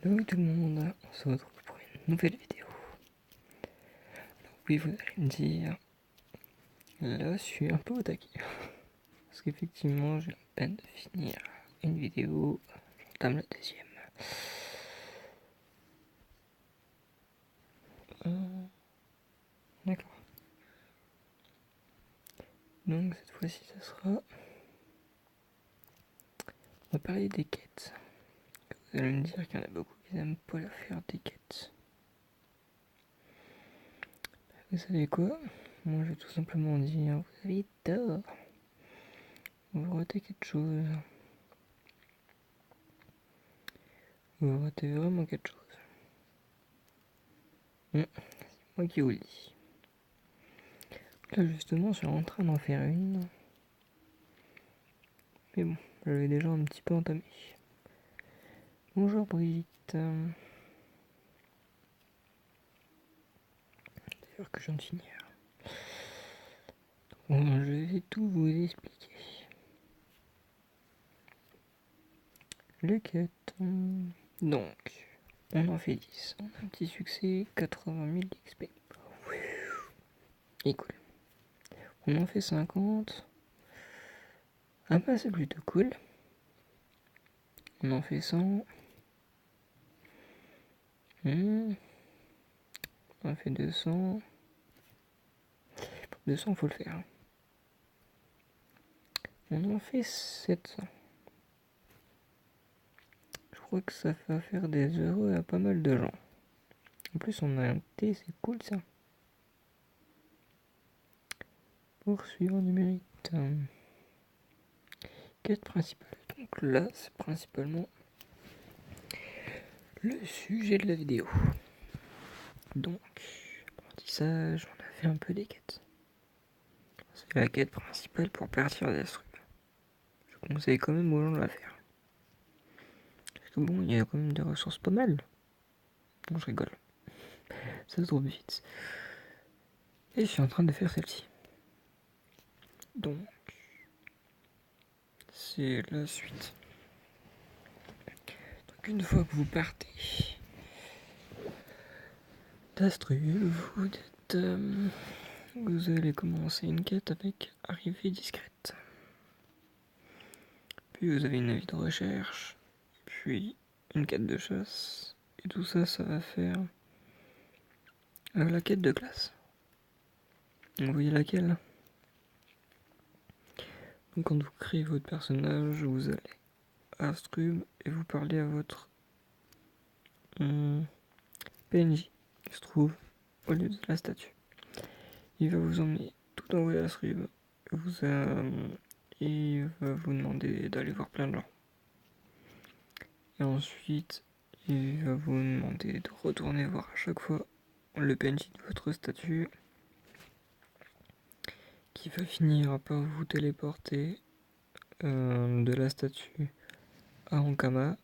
Hello tout le monde, on se retrouve pour une nouvelle vidéo. Alors oui, vous allez me dire, là je suis un peu au taquet. Parce qu'effectivement, j'ai la peine de finir une vidéo, j'entame la deuxième. D'accord. Donc cette fois-ci, ça sera... On va parler des quêtes. Vous allez me dire qu'il y en a beaucoup qui n'aiment pas la faire des quêtes. Vous savez quoi? Moi je vais tout simplement dire, vous avez tort. Vous ratez quelque chose. Vous ratez vraiment quelque chose. C'est moi qui vous le dis. Là justement, je suis en train d'en faire une. Mais bon, je l'avais déjà un petit peu entamé. Bonjour Brigitte. D'ailleurs que je viens de finir. Bon, je vais tout vous expliquer. Les quêtes. Donc, on en fait 10. On a un petit succès, 80 000 XP. Et cool. On en fait 50. Ah bah c'est plutôt cool. On en fait 100. On en fait 200. 200 faut le faire. On en fait 700. Je crois que ça va faire des heureux à pas mal de gens. En plus on a un thé, c'est cool ça. Poursuivre du mérite. Quête principale. Donc là, c'est principalement le sujet de la vidéo. Donc, apprentissage, on a fait un peu des quêtes. C'est la quête principale pour partir d'Astrub. Je conseille quand même aux gens de la faire. Parce que bon, il y a quand même des ressources pas mal. Bon, je rigole. Ça se trouve vite. Et je suis en train de faire celle-ci. Donc, c'est la suite. Donc une fois que vous partez d'Astrub, vous allez commencer une quête avec arrivée discrète. Puis vous avez une avis de recherche, puis une quête de chasse, et tout ça, ça va faire la quête de classe. Vous voyez laquelle? Donc quand vous créez votre personnage, vous allez à Astrub et vous parlez à votre PNJ qui se trouve au lieu de la statue. Il va vous emmener tout en haut d'Astrub, et il va vous demander d'aller voir plein de gens. Et ensuite, il va vous demander de retourner voir à chaque fois le PNJ de votre statut, qui va finir par vous téléporter de la statue à Ankama,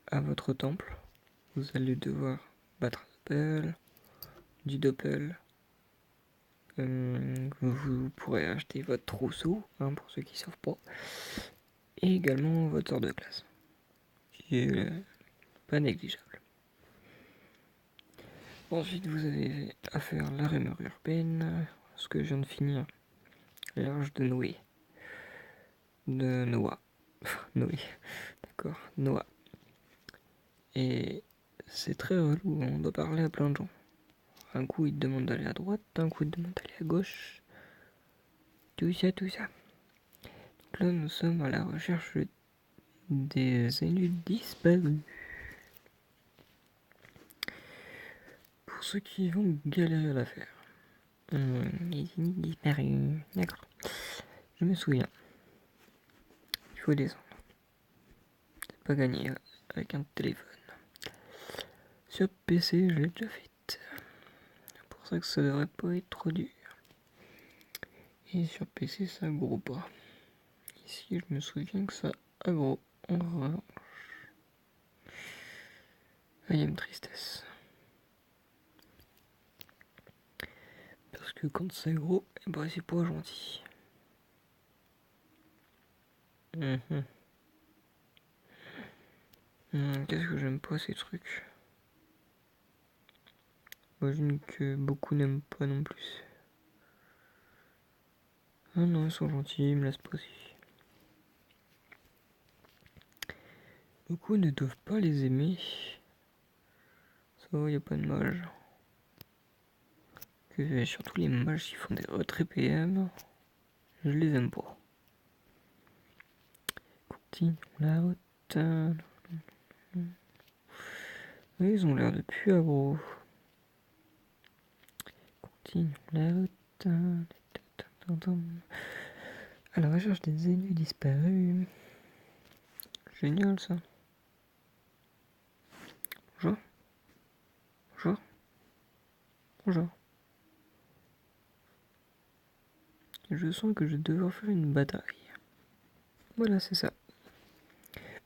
à votre temple. Vous allez devoir battre du doppel. Vous pourrez acheter votre trousseau, pour ceux qui ne savent pas, et également votre sort de classe, qui est pas négligeable. Ensuite, vous avez à faire la rumeur urbaine, ce que je viens de finir, l'âge de Noé. De Noah. Noé, d'accord, Noah. Et c'est très relou, on doit parler à plein de gens. Un coup, il te demande d'aller à droite, un coup, il te demande d'aller à gauche. Tout ça. Donc là, nous sommes à la recherche des élus disparus. Pour ceux qui vont galérer à la faire. Les élus disparus. D'accord. Je me souviens. Il faut descendre. C'est pas gagné avec un téléphone. Sur PC, je l'ai déjà fait. C'est pour ça que ça devrait pas être trop dur. Et sur PC, ça aggro pas. Ici, je me souviens que ça aggro. En revanche. Ah, il y a une tristesse. Parce que quand c'est gros, c'est pas gentil. Mhm. Qu'est-ce que j'aime pas ces trucs? J'imagine que beaucoup n'aiment pas non plus. Ah non, ils sont gentils, ils me laissent passer. Beaucoup ne doivent pas les aimer. Ça va, y a pas de mage. Surtout les mages qui font des retraits PM, je les aime pas. Continuons la route. Oui, ils ont l'air de plus aggro. Continuons la route. À la recherche des élus disparus. Génial ça. Bonjour. Bonjour. Bonjour. Je sens que je devrais faire une bataille. Voilà, c'est ça.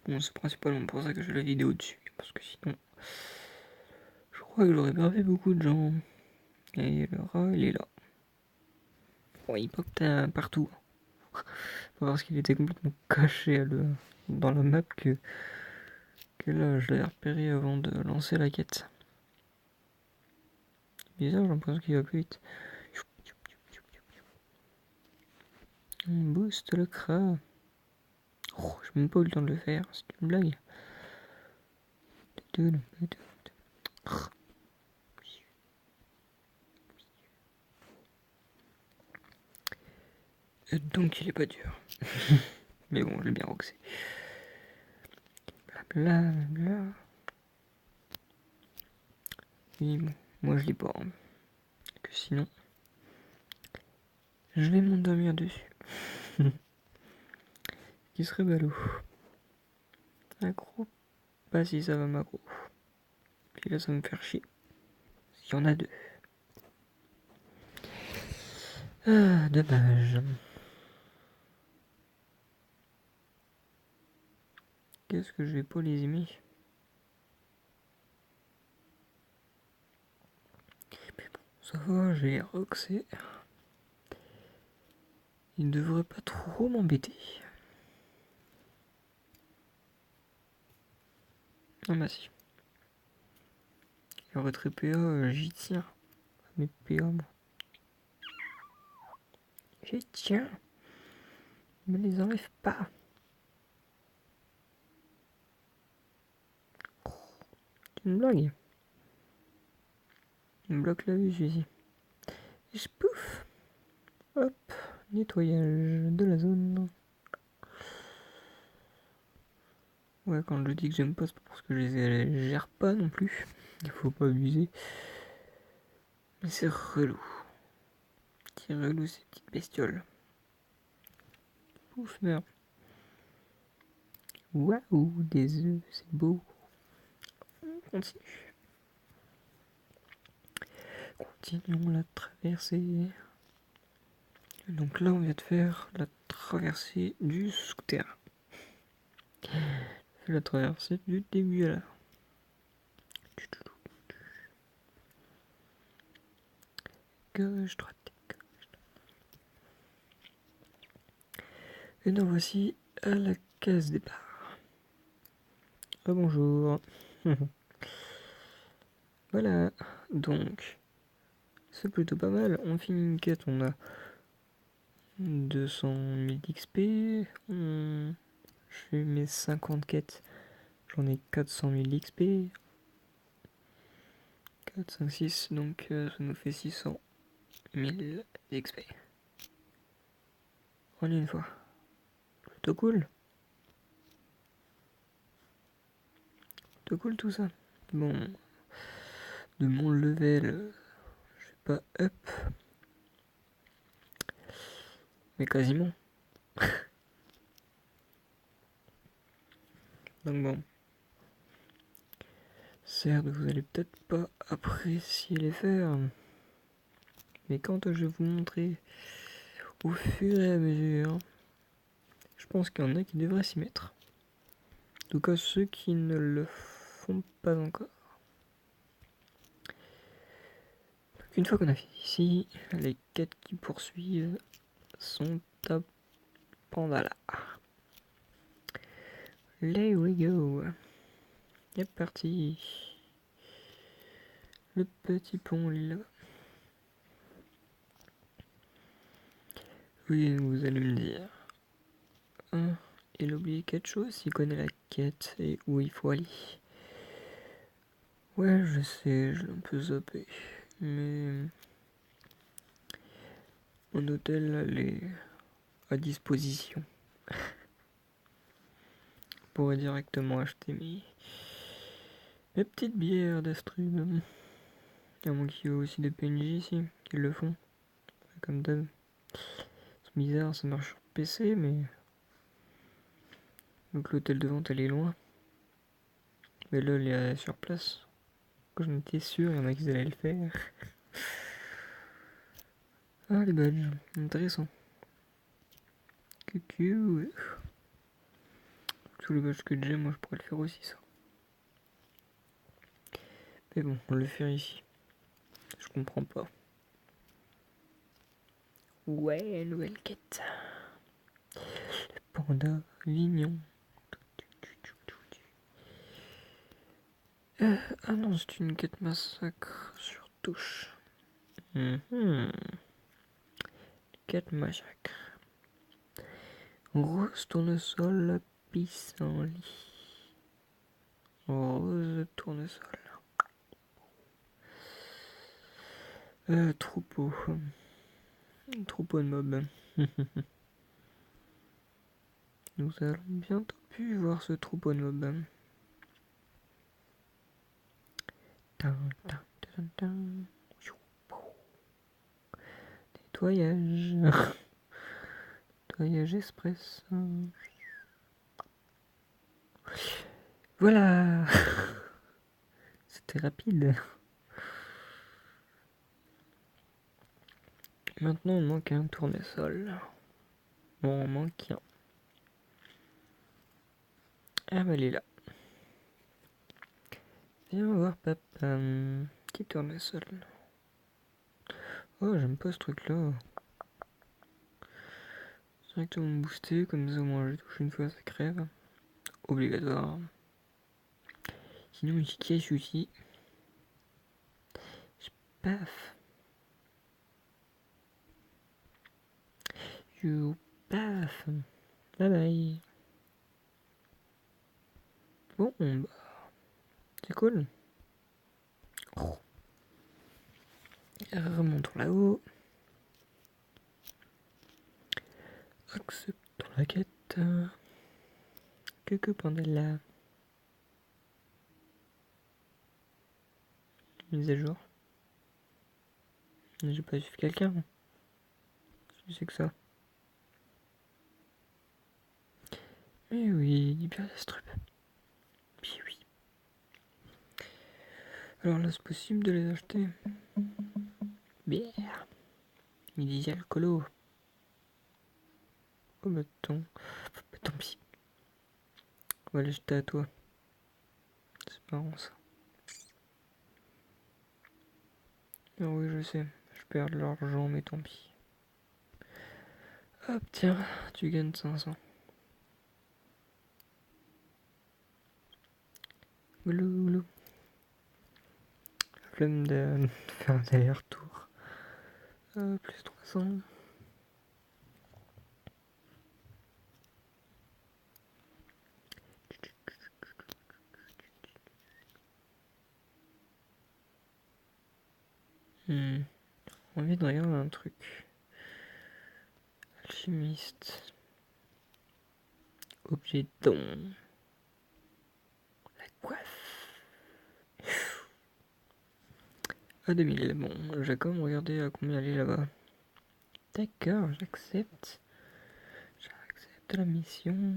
Bon, c'est principalement pour ça que je fais la vidéo dessus. Parce que sinon, je crois que j'aurais perdu beaucoup de gens. Et le rat, il est là. Bon, il pop partout. Pas parce qu'il était complètement caché dans la map que là, je l'avais repéré avant de lancer la quête. Bizarre, j'ai l'impression qu'il va plus vite. On booste le crat. Oh, j'ai même pas eu le temps de le faire, c'est une blague. Donc il est pas dur. Mais bon, je l'ai bien roxé. Blabla, blabla. Oui, bon, moi je l'ai pas. Hein. Que sinon, je vais m'endormir dessus. Qui serait ballot. Accro. Pas si ça va m'accro. Puis là, ça va me faire chier. Il y en a deux. Ah, dommage. Qu'est-ce que je vais pas les aimer? Mais bon, ça va, je vais roxer. Il ne devrait pas trop m'embêter. Ah bah si. Le retrait PA, j'y tiens. Mes PA, moi. J'y tiens. Ne me les enlève pas. C'est une blague. Il me bloque la vue, celui-ci. Et je pouf. Hop. Nettoyage de la zone. Ouais, quand je dis que j'aime pas, c'est pas parce que je les gère pas non plus. Il faut pas abuser. Mais c'est relou. C'est relou ces petites bestioles. Ouf, merde. Waouh, des œufs, c'est beau. On continue. Continuons la traversée. Donc là, on vient de faire la traversée du souterrain. La traversée du début à la fin. Gauche, droite, gauche. Et nous voici à la case départ. Ah bonjour. Voilà, donc c'est plutôt pas mal. On finit une quête, on a 200 000 XP. Je fais mes 50 quêtes, j'en ai 400 000 XP. 4, 5, 6, donc ça nous fait 600 000 XP. En une fois. Plutôt cool. Plutôt cool tout ça. Bon, de mon level, je suis pas up, mais quasiment. Donc bon. Certes, vous allez peut-être pas apprécier les faire, mais quand je vais vous montrer au fur et à mesure, je pense qu'il y en a qui devraient s'y mettre. En tout cas, ceux qui ne le font pas encore. Donc, une fois qu'on a fini ici, les quêtes qui poursuivent sont à Pandala. There we go. C'est parti. Le petit pont là. Oui, vous allez me dire. Il a oublié quelque chose, il connaît la quête et où il faut aller. Ouais, je sais, je l'ai un peu zappé. Mais mon hôtel, elle est à disposition. Je pourrais directement acheter mes petites bières d'Astrud. À moins qu'il y ait aussi des PNJ ici qui le font. Comme d'hab. C'est bizarre, ça marche sur PC, mais. Donc l'hôtel de vente, elle est loin. Mais là, elle est sur place. Quand j'en étais sûr, il y en a qui allaient le faire. Ah, les badges, intéressant. Coucou. Tous les badges que j'ai, moi je pourrais le faire aussi, ça. Mais bon, on le fait ici. Je comprends pas. Ouais, nouvelle quête. Le panda Vignon. Ah non, c'est une quête massacre sur touche. Quête massacre. Rose tournesol, pissenlit. Rose tournesol. Troupeau. Troupeau de mobs. Nous allons bientôt plus voir ce troupeau de mobs. Nettoyage. Nettoyage express. Voilà. C'était rapide. Maintenant, il manque un tournesol. Bon, on manque un. Ah, bah, elle est là. Viens voir papa. Petit tournesol. Oh, j'aime pas ce truc-là. Directement boosté, comme ça, au moins, je touche une fois, ça crève. Obligatoire. Sinon, il cache aussi. Paf. You paf. Bye bye. Bon, bah, c'est cool. Oh. Remontons là-haut. Acceptons la quête. Que Pandella. Mise à jour. J'ai pas suivi quelqu'un. Je sais que ça. Mais oui, du bien Astrup. Puis oui. Alors là, c'est possible de les acheter. Bière. Il disait alcoolo. Oh bah tant pis. On va les jeter à toi. C'est marrant ça. Ah oui, je sais. Je perds de l'argent, mais tant pis. Hop, tiens, tu gagnes 500. Oulou. Flemme de faire un aller-retour. Plus 300. Envie de regarder un truc. Alchimiste. Objet de don. La coiffe. À 2000. Bon, j'ai quand même regardé à combien elle est là-bas. D'accord, j'accepte. J'accepte la mission.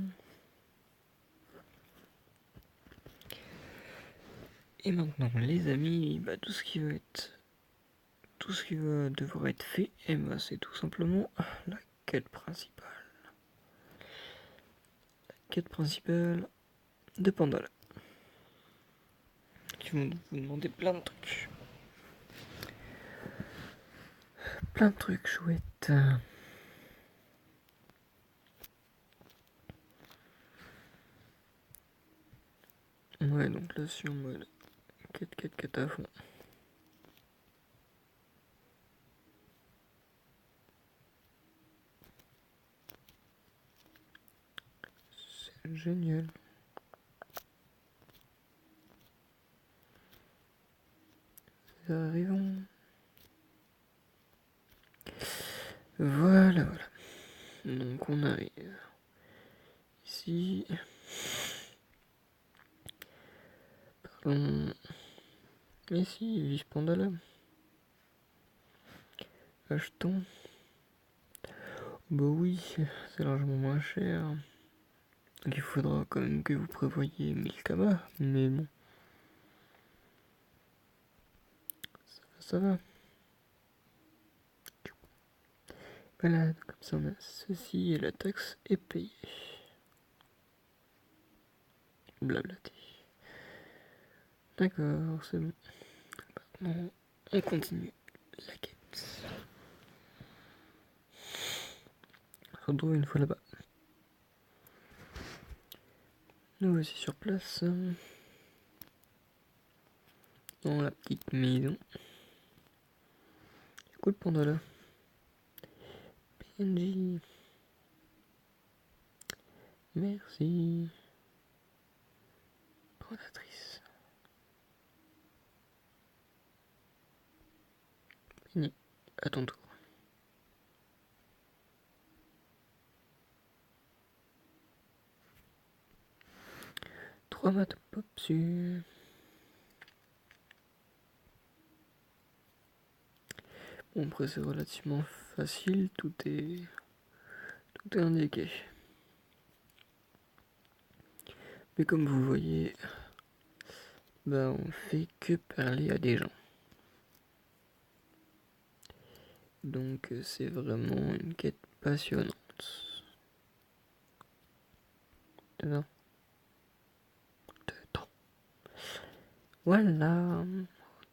Et maintenant, les amis, bah, tout ce qui va devoir être fait, et bah, c'est tout simplement la quête principale. La quête principale de Pandala. Qui vont vous demander plein de trucs. Plein de trucs chouettes. Ouais, donc là, je suis en mode 4 à fond. C'est génial. Arrivons. Voilà. Donc on arrive ici. Parlons ici, vive Pandala. Achetons. Bah oui, c'est largement moins cher. Donc il faudra quand même que vous prévoyiez 1000 kamas, mais bon. Ça va. Voilà, comme ça on a ceci et la taxe est payée. Blablaté. D'accord, c'est bon. Maintenant, on continue la quête. On se retrouve une fois là-bas. Nous voici sur place. Dans la petite maison. Écoute Pandala. PNJ. Merci. Prédatrice. Fini. À ton tour. 3 maths pop sur. Bon, après c'est relativement facile, tout est indiqué. Mais comme vous voyez, bah on fait que parler à des gens. Donc c'est vraiment une quête passionnante. Dedans. Voilà.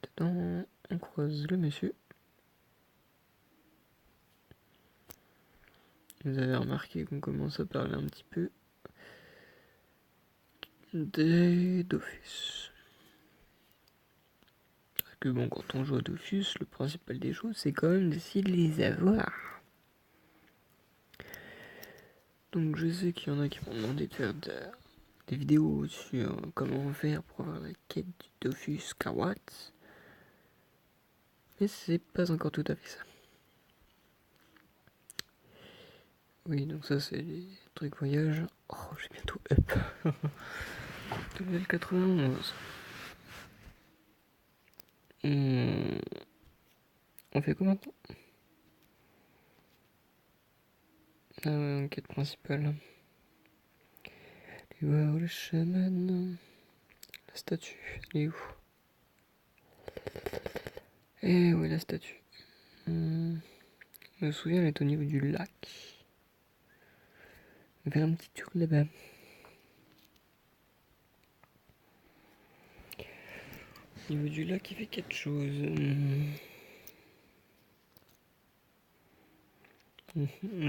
Dedans, on croise le monsieur. Vous avez remarqué qu'on commence à parler un petit peu des Dofus. Parce que bon, quand on joue à Dofus, le principal des choses, c'est quand même d'essayer de les avoir. Donc je sais qu'il y en a qui m'ont demandé de faire des vidéos sur comment faire pour avoir la quête du Dofus Kawat. Mais c'est pas encore tout à fait ça. Oui, donc ça c'est les trucs voyage. Oh, j'ai bientôt up. Level 91. On fait comment? Ah ouais, enquête principale. Aller voir le chaman. La statue, elle est où? Eh ouais, la statue. Je me souviens, elle est au niveau du lac. On va faire un petit tour là-bas. Au niveau du lac, il fait quelque chose.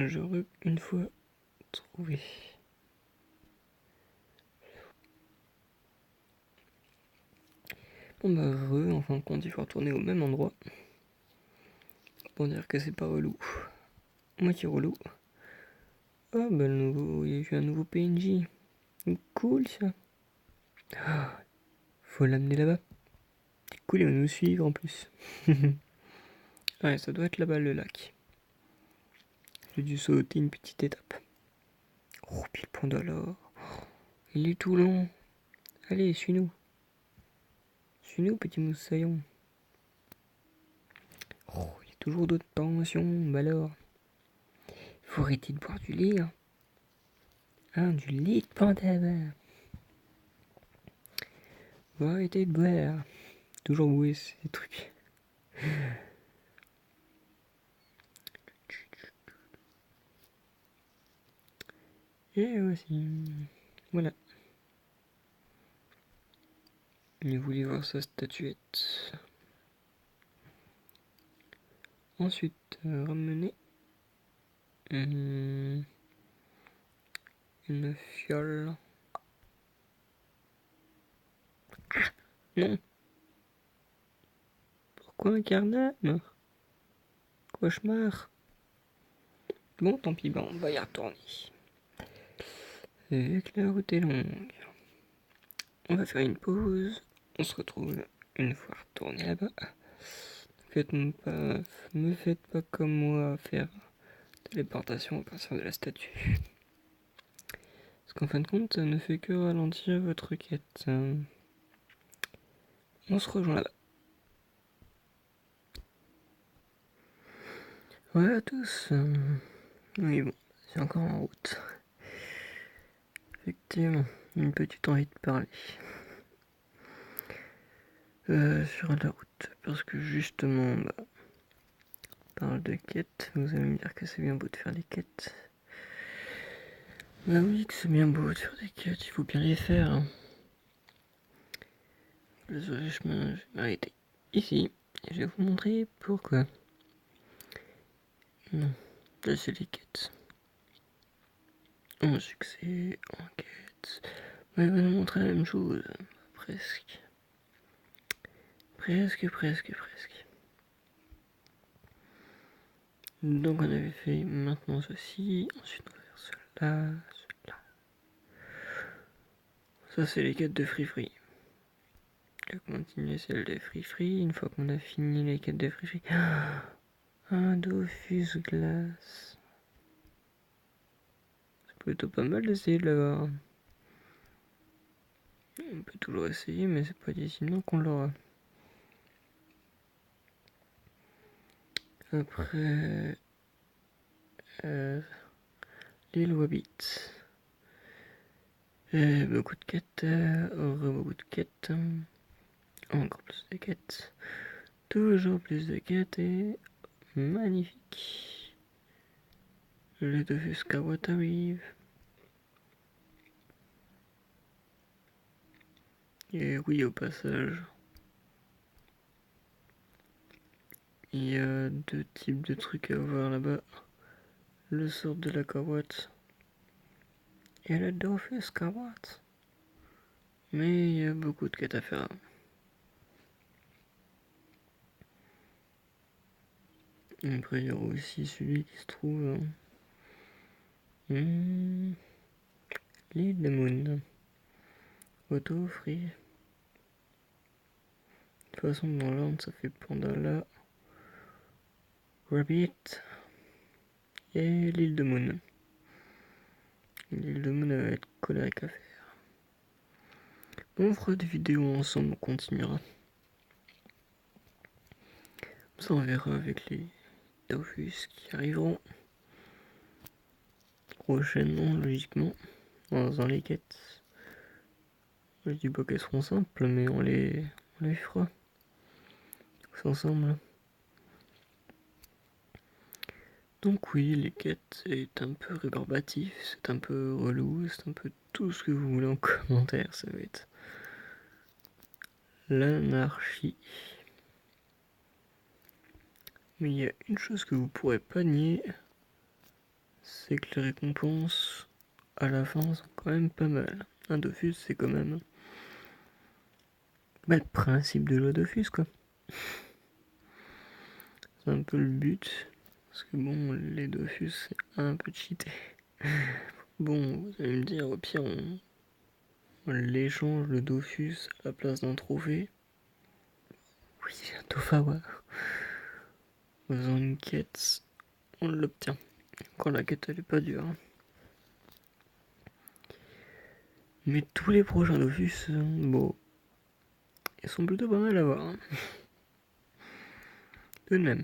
J'aurais une fois trouvé. Bon bah en fin de compte, il faut retourner au même endroit. Pour dire que c'est pas relou. Moitié relou. Ah bah il y a eu un nouveau PNJ. Cool ça. Faut l'amener là-bas. C'est cool, il va nous suivre en plus. Ouais, ça doit être là-bas le lac. J'ai dû sauter une petite étape. Oh, puis le pont d'alors. Il est tout long. Allez, suis-nous. Suis-nous, petit moussaillon. Oh, il y a toujours d'autres tensions, bah alors. Faut arrêter de boire du lait, hein. Du lait de panda. Faut arrêter de boire. Toujours boire ces trucs. Et aussi. Voilà. Il voulait voir sa statuette. Ensuite, ramener une fiole. Non. Pourquoi un carnage? Cauchemar. Bon, tant pis, on va y retourner. Vu que la route est longue, on va faire une pause. On se retrouve une fois retourné là-bas. Ne faites pas comme moi faire téléportation à partir de la statue. Parce qu'en fin de compte, ça ne fait que ralentir votre quête. On se rejoint là-bas. Voilà à tous. Oui, bon, c'est encore en route. Effectivement, une petite envie de parler. Sur la route. Parce que justement, on parle de quêtes. Vous allez me dire que c'est bien beau de faire des quêtes. Bah oui, que c'est bien beau de faire des quêtes, il faut bien les faire. Hein. Désolé, je vais m'arrêter ici. Et je vais vous montrer pourquoi. Non, là c'est les quêtes. En succès, en quête. Ouais, il va nous montrer la même chose. Presque. Presque. Donc on avait fait maintenant ceci. Ensuite on va faire cela. Ça c'est les quêtes de Free. On va continuer celle de Free. Une fois qu'on a fini les quêtes de Free. Un Dofus glace. C'est plutôt pas mal d'essayer de l'avoir. On peut toujours essayer, mais c'est pas d'ici non qu'on l'aura. Après, l'île Wabbit. Beaucoup de quêtes, beaucoup de quêtes. Encore plus de quêtes. Toujours plus de quêtes et magnifique. Le Dofus Kawat arrive. Et oui, au passage, il y a deux types de trucs à voir là-bas. Le sort de la Kawat et le Dofus Kawat. Mais il y a beaucoup de quêtes à faire. Après, il y aura aussi celui qui se trouve l'île de Moon. Auto free. De toute façon, dans l'ordre, ça fait Pandala, Rabbit et l'île de Moon. L'île de Moon va être colérique à faire. Bon, on fera des vidéos ensemble, on continuera. Ça, on verra avec les Dofus qui arriveront prochainement, logiquement, dans les quêtes. Je dis pas qu'elles seront simples, mais on les fera tous ensemble. Donc oui, les quêtes, c'est un peu rébarbatif, c'est un peu relou, c'est un peu tout ce que vous voulez en commentaire, ça va être l'anarchie. Mais il y a une chose que vous pourrez pas nier, c'est que les récompenses à la fin sont quand même pas mal. Un Dofus, c'est quand même le principe de la Dofus, quoi. C'est un peu le but, parce que bon, les Dofus, c'est un peu cheaté. Bon, vous allez me dire, au pire, on l'échange le Dofus à la place d'un trophée. Oui, un Tofawa. En faisant une quête, on l'obtient. Quand la quête elle est pas dure. Mais tous les prochains Dofus, bon, ils sont plutôt pas mal à voir. Hein. Tout de même.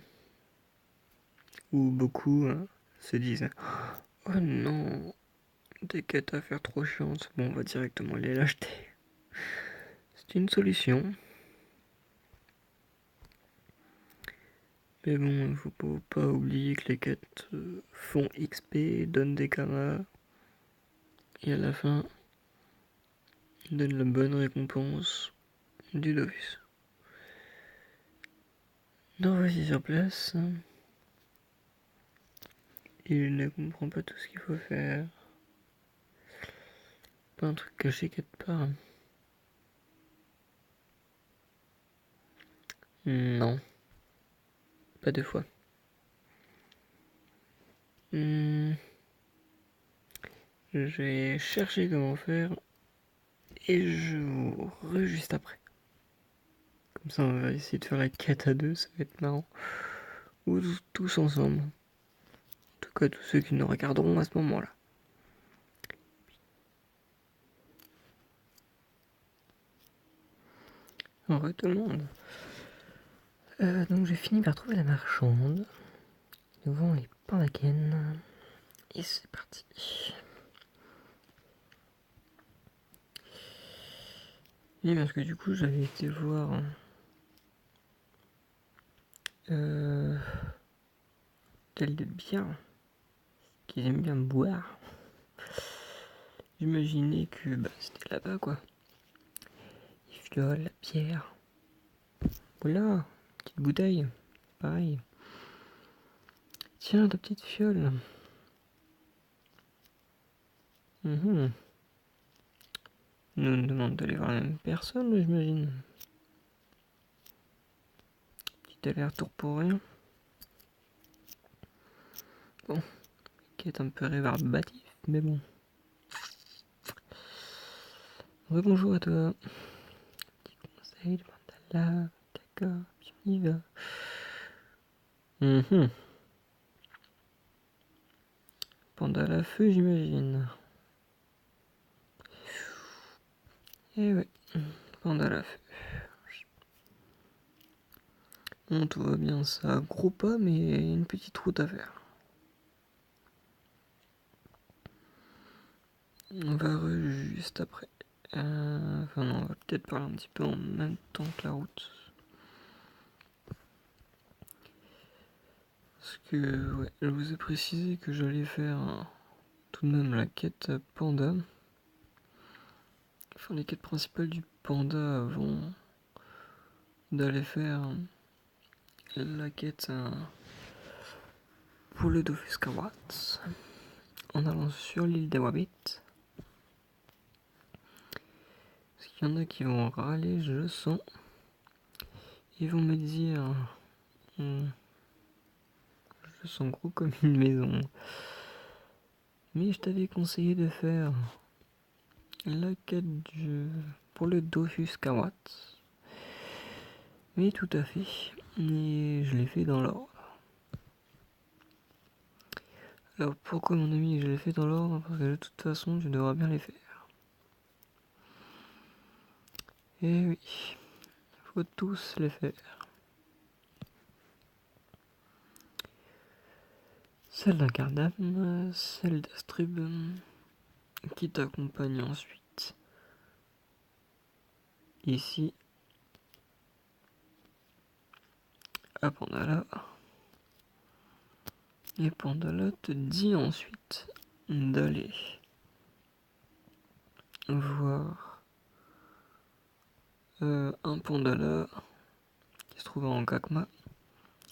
Ou beaucoup se disent oh non, des quêtes à faire trop chiantes. Bon, on va directement aller l'acheter. C'est une solution. Mais bon, il faut pas oublier que les quêtes font XP, donnent des kamas. Et à la fin, donnent la bonne récompense du Dofus. Donc voici sur place. Il ne comprend pas tout ce qu'il faut faire. Pas un truc caché quelque part. Non, pas 2 fois. J'ai cherché comment faire et je vous juste après. Comme ça, on va essayer de faire la quête à 2, ça va être marrant. Ou tous ensemble. En tout cas, tous ceux qui nous regarderont à ce moment-là. Heureux tout le monde. Donc j'ai fini par trouver la marchande. Nous vend les pandaken. Et c'est parti. Et parce que du coup j'avais été voir tel de bière qu'ils aiment bien boire. J'imaginais que c'était là-bas quoi. Les fioles, la bière. Voilà, petite bouteille. Pareil. Tiens, ta petite fiole. Nous on demande d'aller voir la même personne, j'imagine. Petit aller-retour pour rien. Bon, qui est un peu rébarbatif, mais bon. Rebonjour à toi. Petit conseil, de mandala. D'accord, puis on y va. Pendant à feu, j'imagine. Eh ouais, pendant à feu. Bon, tout va bien, ça gros pas, mais une petite route à faire. On va juste après. Enfin non, on va peut-être parler un petit peu en même temps que la route. Parce que, ouais, je vous ai précisé que j'allais faire tout de même la quête panda. Enfin, les quêtes principales du panda avant d'aller faire la quête pour le Dofus Kawats en allant sur l'île d'Awabit. Parce qu'il y en a qui vont râler, je le sens. Ils vont me dire... je le sens gros comme une maison. Mais je t'avais conseillé de faire la quête pour le Dofus Kawats. Oui, tout à fait. Et je l'ai fait dans l'ordre. Alors pourquoi mon ami je l'ai fait dans l'ordre? Parce que de toute façon tu devras bien les faire. Et oui, faut tous les faire. Celle d'Incarnam, celle d'Astrub, qui t'accompagne ensuite. Ici, à Pandala. Et Pandala te dit ensuite d'aller voir un Pandala qui se trouve en Kakma.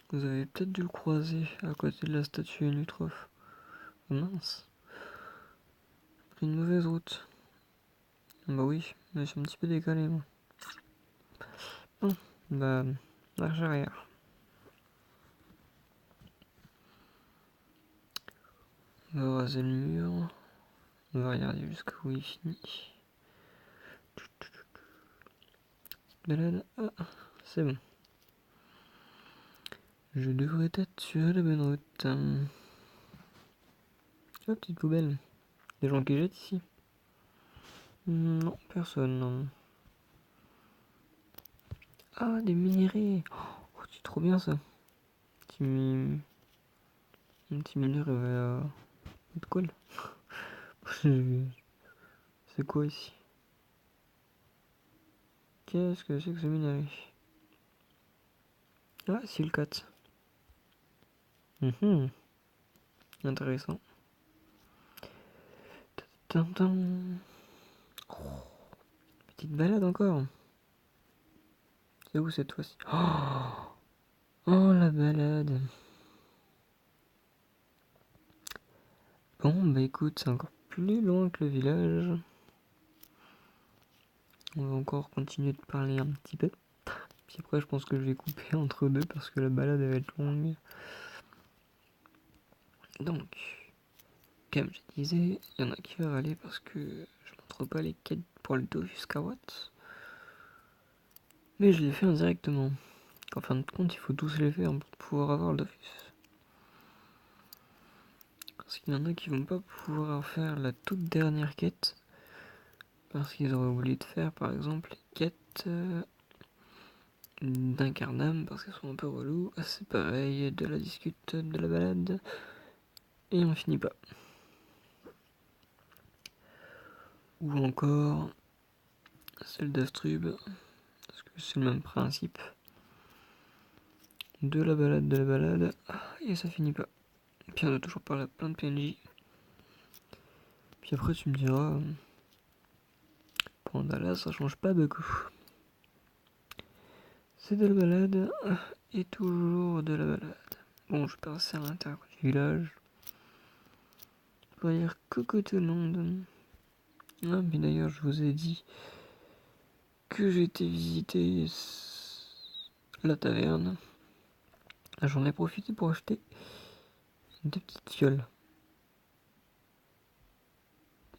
Vous avez peut-être dû le croiser à côté de la statue Nutrof. Oh mince. J'ai pris une mauvaise route. Bah oui, mais je suis un petit peu décalé moi. Bon, marche arrière. On va raser le mur. On va regarder jusqu'où il finit. Balade. Ah, c'est bon. Je devrais être sur la bonne route. Ah, petite poubelle. Des gens qui jettent ici? Non, personne. Non. Ah, des minéraux. Oh, c'est trop bien ça. Un petit mineur de colle. C'est quoi ici? Qu'est-ce que c'est que ce minerai? Ah, c'est le 4. Intéressant. Oh, petite balade encore. C'est où cette fois-ci? Oh, la balade. Bon, bah écoute, c'est encore plus loin que le village. On va encore continuer de parler un petit peu. Puis après, je pense que je vais couper entre deux parce que la balade elle va être longue. Donc, comme je disais, il y en a qui va aller parce que je montre pas les quêtes pour le dos jusqu'à Watt. Mais je les fais indirectement. En fin de compte, il faut tous les faire pour pouvoir avoir le Dofus. Parce qu'il y en a qui vont pas pouvoir faire la toute dernière quête. Parce qu'ils auraient oublié de faire, par exemple, les quêtes d'Incarnam, parce qu'elles sont un peu reloues. C'est pareil, de la discute, de la balade. Et on finit pas. Ou encore, celle d'Astrub, parce que c'est le même principe. De la balade, et ça finit pas. Puis on a toujours parlé à plein de PNJ. Puis après tu me diras, Pandala ça change pas beaucoup. C'est de la balade, et toujours de la balade. Bon, je passe à l'intérieur du village. Pour dire coucou tout le monde. Ah, mais d'ailleurs, je vous ai dit que j'étais visiter la taverne. J'en ai profité pour acheter des petites fioles.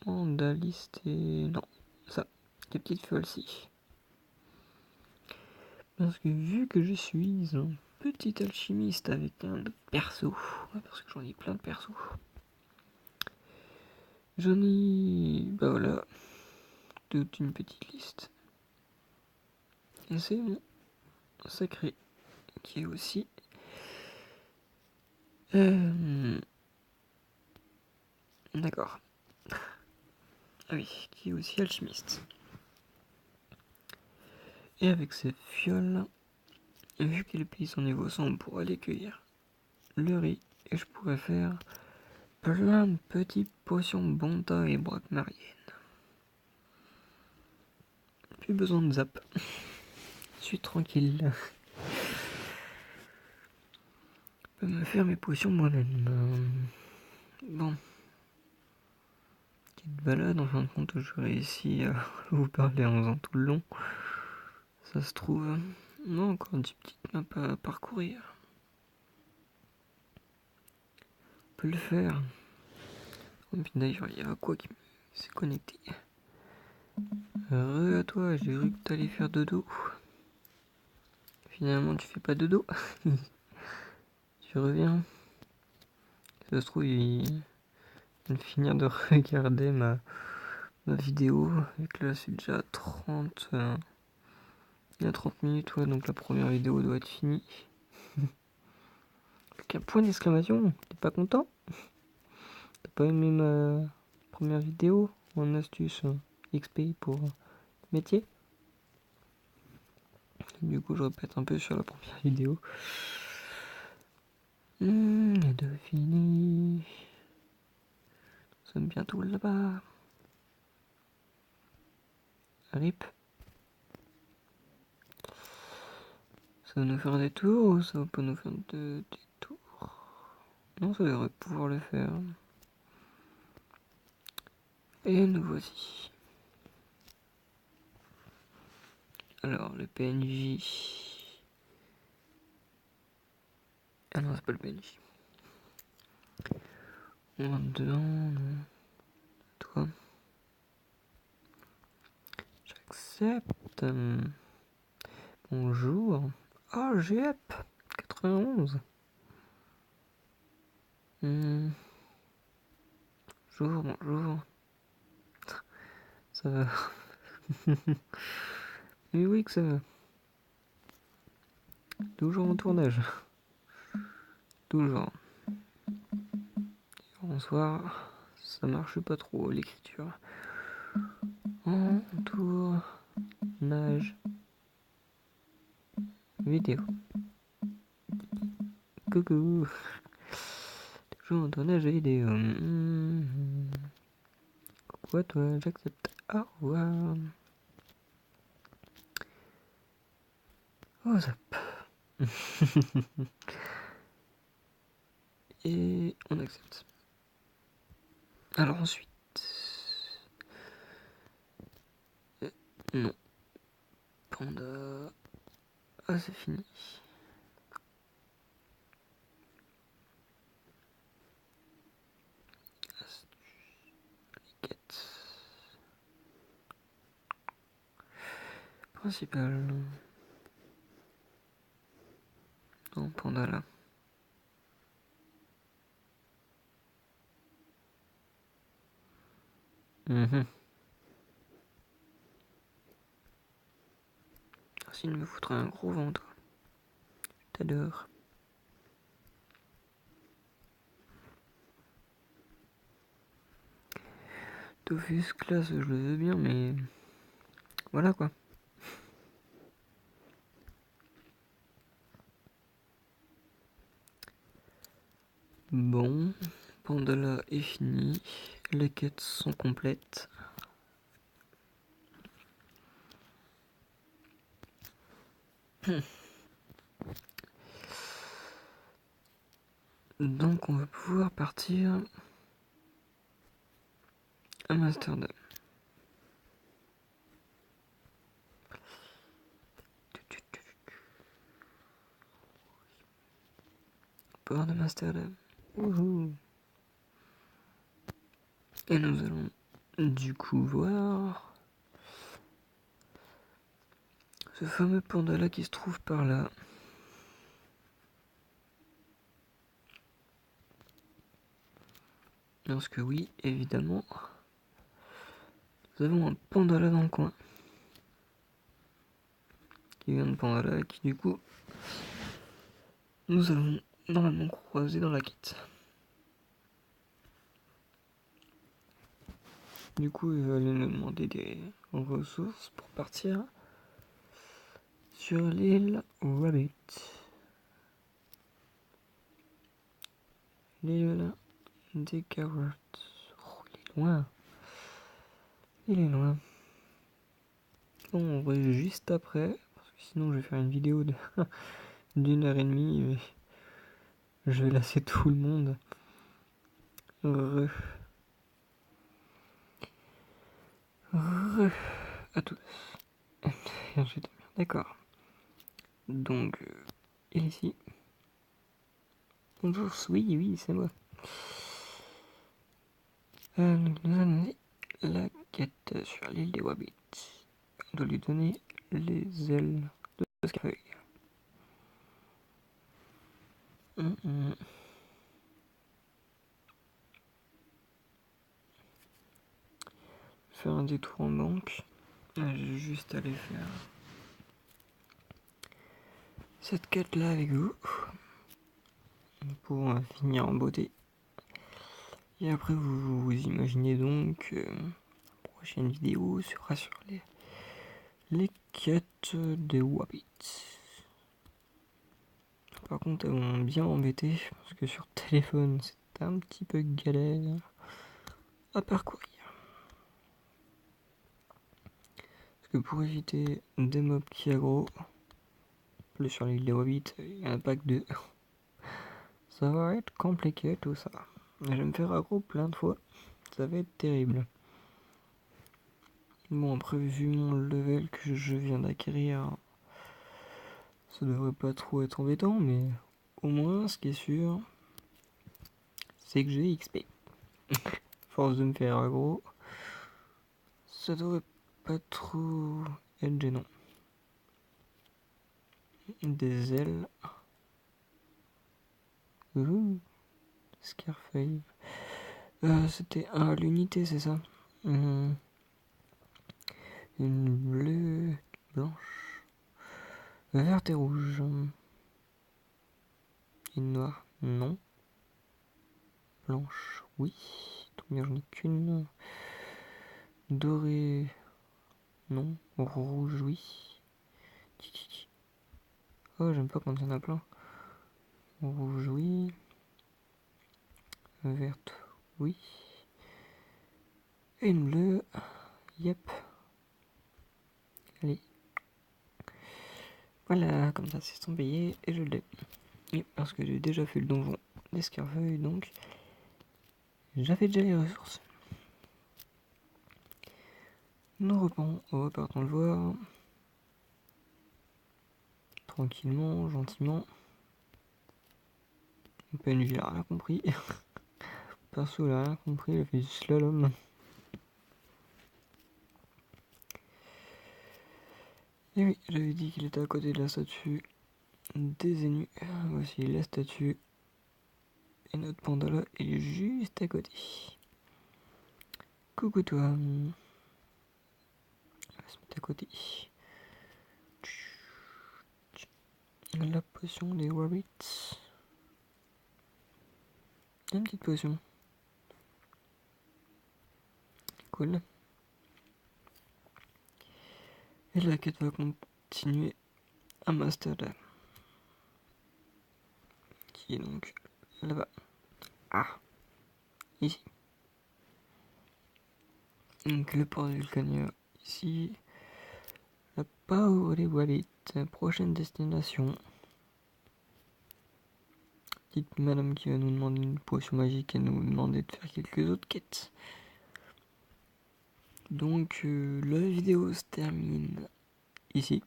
Mandaliste et... non, ça, des petites fioles-ci. Parce que vu que je suis un petit alchimiste avec un perso, parce que j'en ai plein de persos, j'en ai, bah voilà, toute une petite liste. Et c'est mon sacré qui est aussi d'accord. Ah oui, qui est aussi alchimiste. Et avec ces fioles, vu que les pays sont niveau 100, on pourra aller cueillir le riz. Et je pourrais faire plein de petites potions bonta et braque marienne. Plus besoin de zap. Je suis tranquille. Je peux me faire mes potions moi-même. Bon. Petite balade, en fin de compte, je réussis à vous parler en faisant tout le long. Ça se trouve. Non, encore 10 petites maps à parcourir. On peut le faire. Et puis d'ailleurs, il y a quoi qui s'est connecté. Heureux à toi, j'ai cru que t'allais faire dodo. Finalement, tu fais pas dodo. Tu reviens. Ça se trouve, il vient de finir de regarder ma vidéo. Vu que là, c'est déjà 30. Il y a 30 minutes, ouais, donc la première vidéo doit être finie. Avec un point d'exclamation, t'es pas content? T'as pas aimé ma première vidéo en astuce XP pour métier? Du coup, je répète un peu sur la première vidéo. Et de fini. Nous sommes bientôt là-bas. RIP. Ça va nous faire des tours ou ça va pas nous faire des tours? Non, ça devrait pouvoir le faire. Et nous voici. Alors, le PNJ. Ah non, c'est pas le PNJ. On rentre dedans, non. Toi. J'accepte. Bonjour. Ah, GEP 91. Bonjour. Ça va. Mais oui que ça va. Toujours en tournage. Toujours. Bonsoir. Ça marche pas trop l'écriture. En tournage. Vidéo. Coucou. Toujours en tournage vidéo. Coucou à toi, j'accepte. Au revoir. Oh zap. Et on accepte. Alors ensuite. Non. Panda. Ah, c'est fini. Quête principale. Non, panda là. S'il me foutrait un gros ventre. T'adores. Dofus classe, je le veux bien, mais voilà quoi. Bon, Pandala est fini, les quêtes sont complètes. Donc on va pouvoir partir à Amsterdam. Port de Amsterdam. Wouhou. Et nous allons du coup voir ce fameux Pandala qui se trouve par là. Parce que oui, évidemment, nous avons un Pandala dans le coin. Qui vient de Pandala et qui du coup nous allons normalement croiser dans la quête. Du coup, il va aller nous demander des ressources pour partir sur l'île Rabbit. L'île des carottes. Oh, il est loin. Il est loin. Bon, on va juste après, parce que sinon je vais faire une vidéo d'une heure et demie et je vais lasser tout le monde. À tous. D'accord. Donc, il est ici. Bonjour, oui, c'est moi. Donc, nous allons la quête sur l'île des Wabbits. On doit lui donner les ailes de Scarfeuille. Faire un détour en banque. Je vais juste aller faire cette quête là avec vous pour finir en beauté. Et après vous imaginez donc prochaine vidéo sera sur les quêtes des Wabbits. Par contre elles m'ont bien embêté parce que sur téléphone c'est un petit peu galère à parcourir. Parce que pour éviter des mobs qui aggro, plus sur l'île des Wabbits, il n'y en a pas que deux. Ça va être compliqué tout ça. Je vais me faire aggro plein de fois. Ça va être terrible. Bon, après, vu mon level que je viens d'acquérir, ça devrait pas trop être embêtant, mais au moins, ce qui est sûr, c'est que j'ai XP. Force de me faire aggro, ça devrait pas trop être gênant. Des ailes. Scarfeuille. C'était à l'unité, c'est ça? Une bleue, blanche, verte et rouge. Une noire, non. Blanche, oui. Tout bien, j'en ai qu'une. Dorée, non. Rouge, oui. Oh, j'aime pas quand il y en a plein. Rouge, oui. Verte, oui. Et une bleue, yep. Allez. Voilà, comme ça c'est son payé et je l'ai. Et parce que j'ai déjà fait le donjon d'Escarfeuille, donc j'avais déjà les ressources. Nous repartons le voir. tranquillement, gentiment. PNJ il a rien compris. Perso il a rien compris, il a fait du slalom. Et oui, j'avais dit qu'il était à côté de la statue des Énus. Voici la statue. Et notre panda là, il est juste à côté. Coucou toi. On va se mettre à côté. La potion des rabbits. Une petite potion. Cool. Et la quête va continuer à Mastad. Qui est donc là-bas. Ah, ici. Donc le port du Vulcania ici. La Power des Rabbits. Prochaine destination. Petite madame qui va nous demander une potion magique et nous demander de faire quelques autres quêtes. Donc la vidéo se termine ici.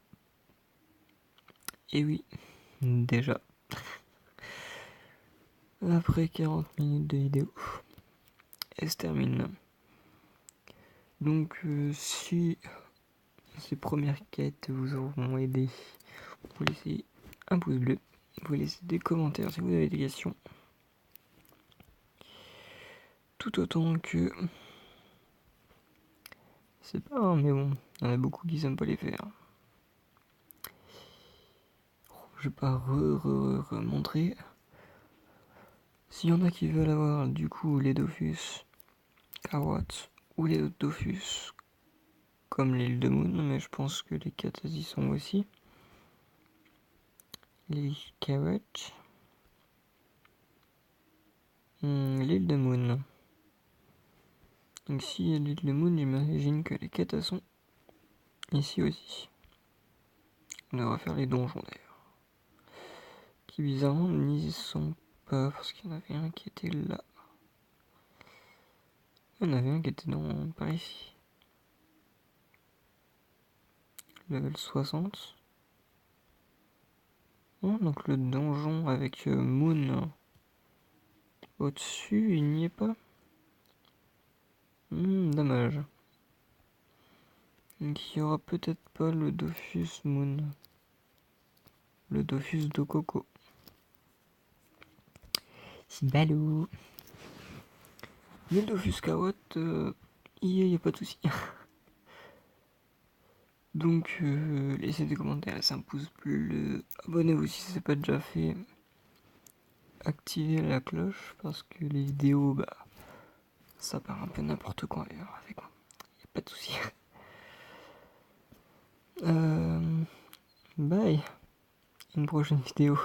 Et oui, déjà. Après 40 minutes de vidéo, elle se termine. Donc si ces premières quêtes vous auront aidé, vous laissez un pouce bleu, vous laissez des commentaires si vous avez des questions. Tout autant que... C'est pas, hein, mais bon, il y en a beaucoup qui n'aiment pas les faire. Je vais pas remontrer. S'il y en a qui veulent avoir du coup les Dofus, Carrots ou les autres Dofus, comme l'île de Moon, mais je pense que les Katas y sont aussi. Les Carrots. L'île de Moon. Donc si il y a l'île de Moon, j'imagine que les Katas sont ici aussi. On devrait faire les donjons d'ailleurs. Qui bizarrement n'y sont pas, parce qu'il y en avait un qui était là. Il y en avait un qui était par ici. Level 60. Oh, donc le donjon avec Moon au-dessus, il n'y est pas. Dommage. Donc il n'y aura peut-être pas le Dofus Moon. Le Dofus de Coco. C'est ballot. Mais le Dofus Carotte, il n'y a pas de souci. Donc laissez des commentaires, laissez un pouce bleu. Abonnez-vous si c'est pas déjà fait. Activez la cloche parce que les vidéos, ça part un peu n'importe quoi d'ailleurs avec moi. Y a pas de souci. Bye. Une prochaine vidéo.